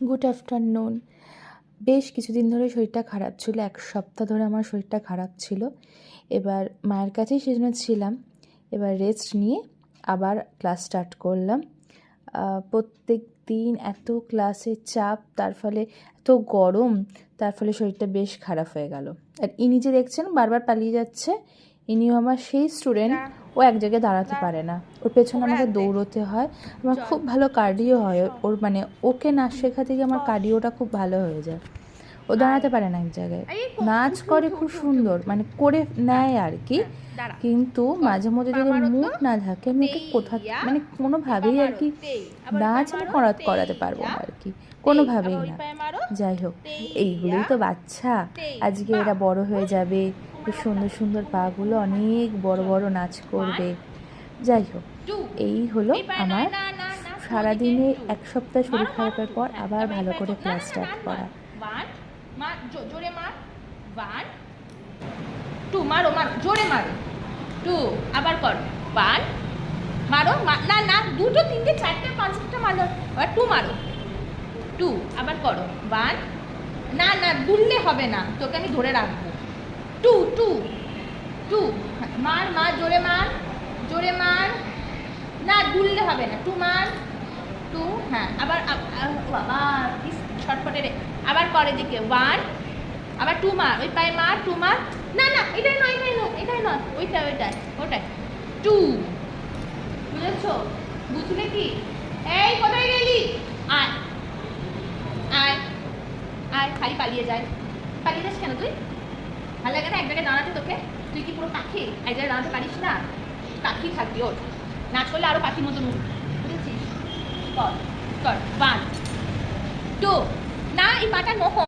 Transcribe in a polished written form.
Good afternoon. বেশ কিছুদিন ধরে শরীরটা খারাপ ছিল, 1 সপ্তাহ ধরে আমার শরীরটা খারাপ ছিল। এবার মায়ের কাছেই সেজন্য ছিলাম। এবার রেস্ট নিয়ে আবার ক্লাস স্টার্ট করলাম। প্রত্যেক দিন এত ক্লাসের চাপ, তার ফলে এত গরম, তার ফলে শরীরটা বেশ খারাপ হয়ে গেল। আর ইনি যে দেখছেন বারবার পালিয়ে যাচ্ছে, ইনিও আমার সেই স্টুডেন্ট। ও এক জায়গায় দাঁড়াতে পারে না, ওর পেছনে আমাকে দৌড়তে হয়। আমার খুব ভালো কার্ডিও হয় ওর, মানে ওকে নাচ শেখা থেকে আমার কার্ডিওটা খুব ভালো হয়ে যায়। ও দাঁড়াতে পারে না এক জায়গায়, নাচ করে খুব সুন্দর, মানে করে নেয় আর কি। কিন্তু মাঝে মধ্যে যদি মুড না থাকে, আমি ওকে মানে কোনোভাবেই আর কি নাচ আমি করাতে পারবো না আর কি, কোনোভাবেই না। যাই হোক, এইগুলোই তো বাচ্চা, আজকে এরা বড় হয়ে যাবে, এই সুন্দর সুন্দর পাগুলো অনেক বড় বড় নাচ করবে। যাই হোক, এই হলো আমার সারাদিনে 1 সপ্তাহ শরীর খারাপের পর আবার ভালো করে ক্লাস স্টার্ট করা। জোরে মার, 1 2 মারো, জোরে মারো, 2 আবার কর, 1 মারো, না না 2 3 4 5টা মারো, আবার 2 মারো, 2 আবার করো, 1 না না দুললে হবে না, তোকে আমি ধরে রাখবো, 2 2 2 মার জোরে মার, জোরে মার, না দুললে হবে না, 2 মার, 2 হ্যাঁ আবার বাবা ছটফটে রে, আবার করে দিকে 1 আবার 2 মার, ওই পায়ে মার, 2 মার, না না এটাই নয় ওইটাই 2, বুঝেছো? বুঝলে কি? এই কোথায় গেলি? আয় আয় আয়, খালি পালিয়ে যাস কেন তুই? ভালো লাগে না এক জায়গায় দাঁড়াতে তোকে? তুই কি পুরো পাখি? এক জায়গায় দাঁড়াতে পারিস না? পাখি থাকবি, ওর নাচ করলে আরো পাখির মতন বুঝেছিস? কর 1 2 না, এই পাটা নহো।